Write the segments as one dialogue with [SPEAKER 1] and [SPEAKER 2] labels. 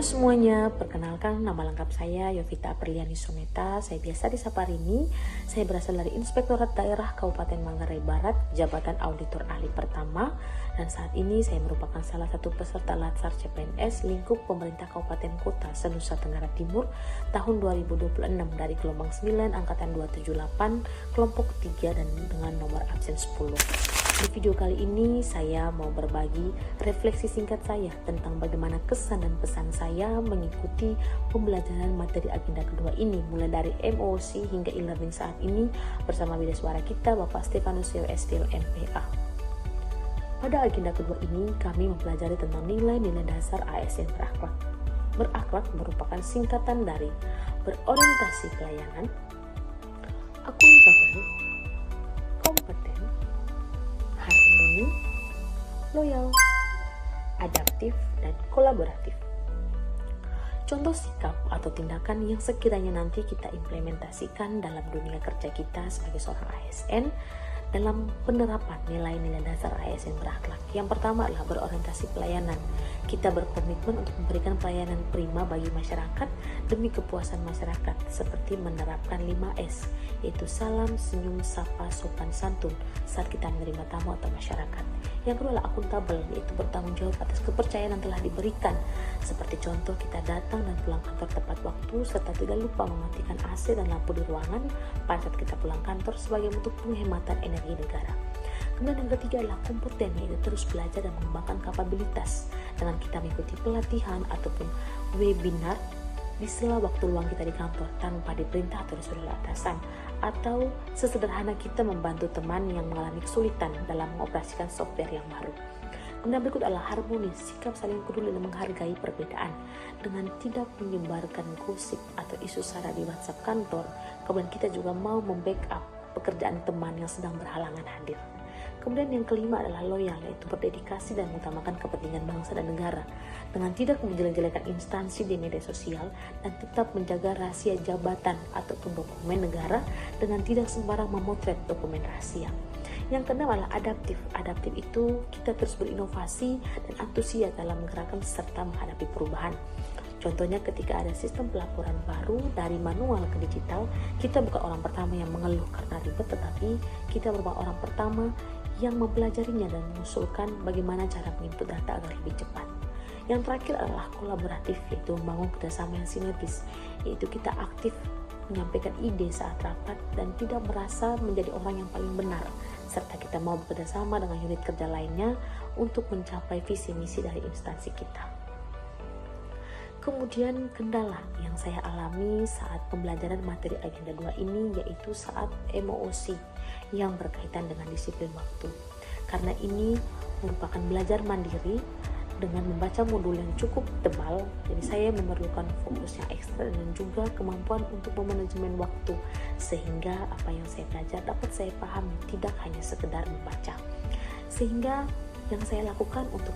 [SPEAKER 1] semuanya, perkenalkan nama lengkap saya Yovita Apriliani Soneta. Saya biasa disapa Rini. Saya berasal dari Inspektorat Daerah Kabupaten Manggarai Barat, Jabatan Auditor Ahli Pertama. Dan saat ini saya merupakan salah satu peserta Latsar CPNS lingkup pemerintah Kabupaten Kota se-Nusa Tenggara Timur tahun 2026 dari gelombang 9 angkatan 278 kelompok 3 dan dengan nomor absen 10. Di video kali ini saya mau berbagi refleksi singkat saya tentang bagaimana kesan dan pesan saya mengikuti pembelajaran materi agenda kedua ini mulai dari MOC hingga e-learning saat ini bersama bida suara kita Bapak Stefanus STL MPA. Pada agenda kedua ini kami mempelajari tentang nilai-nilai dasar ASN berakhlak. Berakhlak merupakan singkatan dari berorientasi pelayanan, akuntabel, kompeten, harmoni, loyal, adaptif, dan kolaboratif. Contoh sikap atau tindakan yang sekiranya nanti kita implementasikan dalam dunia kerja kita sebagai seorang ASN dalam penerapan nilai-nilai dasar ASN berakhlak. Yang pertama adalah berorientasi pelayanan. Kita berkomitmen untuk memberikan pelayanan prima bagi masyarakat demi kepuasan masyarakat seperti menerapkan 5S, yaitu salam, senyum, sapa, sopan, santun saat kita menerima tamu atau masyarakat. Yang kedua adalah akuntabel, yaitu bertanggung jawab atas kepercayaan yang telah diberikan. Seperti contoh kita datang dan pulang kantor tepat waktu serta tidak lupa mematikan AC dan lampu di ruangan pada saat kita pulang kantor sebagai bentuk penghematan energi negara. Kemudian yang ketiga adalah kompeten, yaitu terus belajar dan mengembangkan kapabilitas dengan kita mengikuti pelatihan ataupun webinar di sela waktu luang kita di kantor tanpa diperintah atau disuruh atasan, atau sesederhana kita membantu teman yang mengalami kesulitan dalam mengoperasikan software yang baru. Kemudian berikut adalah harmoni, sikap saling peduli dan menghargai perbedaan dengan tidak menyebarkan gosip atau isu sara di WhatsApp kantor. Kemudian kita juga mau membackup pekerjaan teman yang sedang berhalangan hadir. Kemudian yang kelima adalah loyal, yaitu berdedikasi dan mengutamakan kepentingan bangsa dan negara dengan tidak menjelek-jelekan instansi di media sosial dan tetap menjaga rahasia jabatan ataupun dokumen negara dengan tidak sembarang memotret dokumen rahasia. Yang keenam adalah adaptif. Adaptif itu kita terus berinovasi dan antusias dalam menggerakkan serta menghadapi perubahan. Contohnya ketika ada sistem pelaporan baru dari manual ke digital, kita bukan orang pertama yang mengeluh karena ribet, tetapi kita merupakan orang pertama yang mempelajarinya dan mengusulkan bagaimana cara menginput data agar lebih cepat. Yang terakhir adalah kolaboratif, yaitu membangun kerjasama yang sinergis, yaitu kita aktif menyampaikan ide saat rapat dan tidak merasa menjadi orang yang paling benar, serta kita mau bekerja sama dengan unit kerja lainnya untuk mencapai visi misi dari instansi kita. Kemudian kendala yang saya alami saat pembelajaran materi agenda 2 ini yaitu saat MOOC yang berkaitan dengan disiplin waktu. Karena ini merupakan belajar mandiri dengan membaca modul yang cukup tebal, jadi saya memerlukan fokus yang ekstra dan juga kemampuan untuk memanajemen waktu sehingga apa yang saya belajar dapat saya pahami, tidak hanya sekedar membaca. Sehingga yang saya lakukan untuk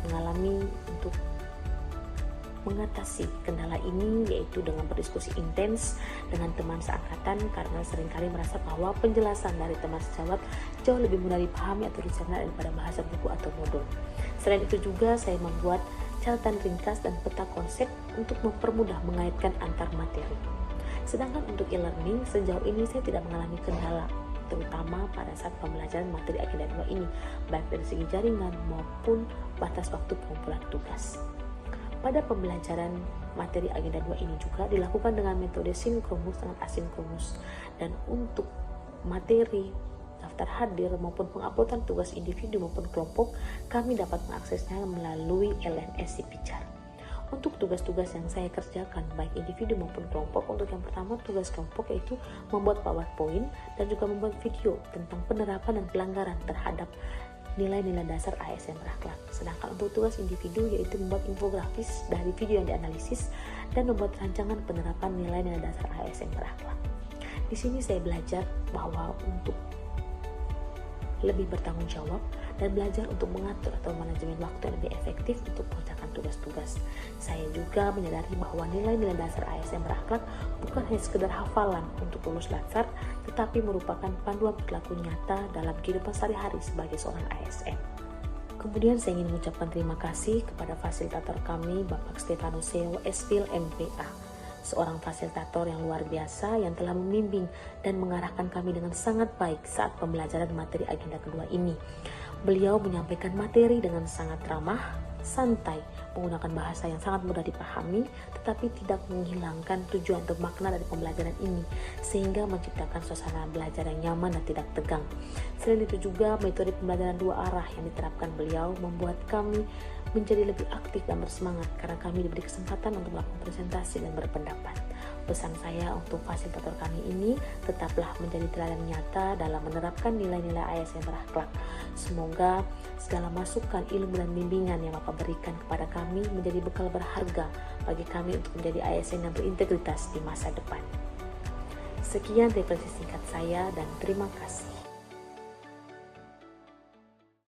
[SPEAKER 1] mengatasi kendala ini yaitu dengan berdiskusi intens dengan teman seangkatan, karena seringkali merasa bahwa penjelasan dari teman sejawat jauh lebih mudah dipahami atau dicerna daripada bahasa buku atau modul. Selain itu juga saya membuat catatan ringkas dan peta konsep untuk mempermudah mengaitkan antar materi. Sedangkan untuk e-learning sejauh ini saya tidak mengalami kendala, terutama pada saat pembelajaran materi agenda 2 ini, baik dari segi jaringan maupun batas waktu pengumpulan tugas. Pada pembelajaran materi agenda 2 ini juga dilakukan dengan metode sinkronus dan asinkronus. Dan untuk materi daftar hadir maupun penguploadan tugas individu maupun kelompok, kami dapat mengaksesnya melalui LMS Pijar. Untuk tugas-tugas yang saya kerjakan baik individu maupun kelompok, untuk yang pertama tugas kelompok yaitu membuat PowerPoint dan juga membuat video tentang penerapan dan pelanggaran terhadap nilai-nilai dasar ASN berakhlak. Sedangkan untuk tugas individu yaitu membuat infografis dari video yang dianalisis dan membuat rancangan penerapan nilai-nilai dasar ASN berakhlak. Di sini saya belajar bahwa untuk lebih bertanggung jawab dan belajar untuk mengatur atau manajemen waktu yang lebih efektif untuk mengerjakan tugas-tugas. Saya juga menyadari bahwa nilai-nilai dasar ASN berakhlak bukan hanya sekedar hafalan untuk lulus Latsar, tetapi merupakan panduan perilaku nyata dalam kehidupan sehari-hari sebagai seorang ASN. Kemudian saya ingin mengucapkan terima kasih kepada fasilitator kami, Bapak Stefano Seo, SPIL MPA, seorang fasilitator yang luar biasa yang telah membimbing dan mengarahkan kami dengan sangat baik saat pembelajaran materi agenda kedua ini. Beliau menyampaikan materi dengan sangat ramah, santai, menggunakan bahasa yang sangat mudah dipahami, tetapi tidak menghilangkan tujuan atau makna dari pembelajaran ini, sehingga menciptakan suasana belajar yang nyaman dan tidak tegang. Selain itu juga, metode pembelajaran dua arah yang diterapkan beliau membuat kami menjadi lebih aktif dan bersemangat karena kami diberi kesempatan untuk melakukan presentasi dan berpendapat. Pesan saya untuk fasilitator kami ini, tetaplah menjadi teladan nyata dalam menerapkan nilai-nilai ASN berakhlak. Semoga segala masukan, ilmu, dan bimbingan yang Bapak berikan kepada kami menjadi bekal berharga bagi kami untuk menjadi ASN yang berintegritas di masa depan. Sekian refleksi singkat saya dan terima kasih.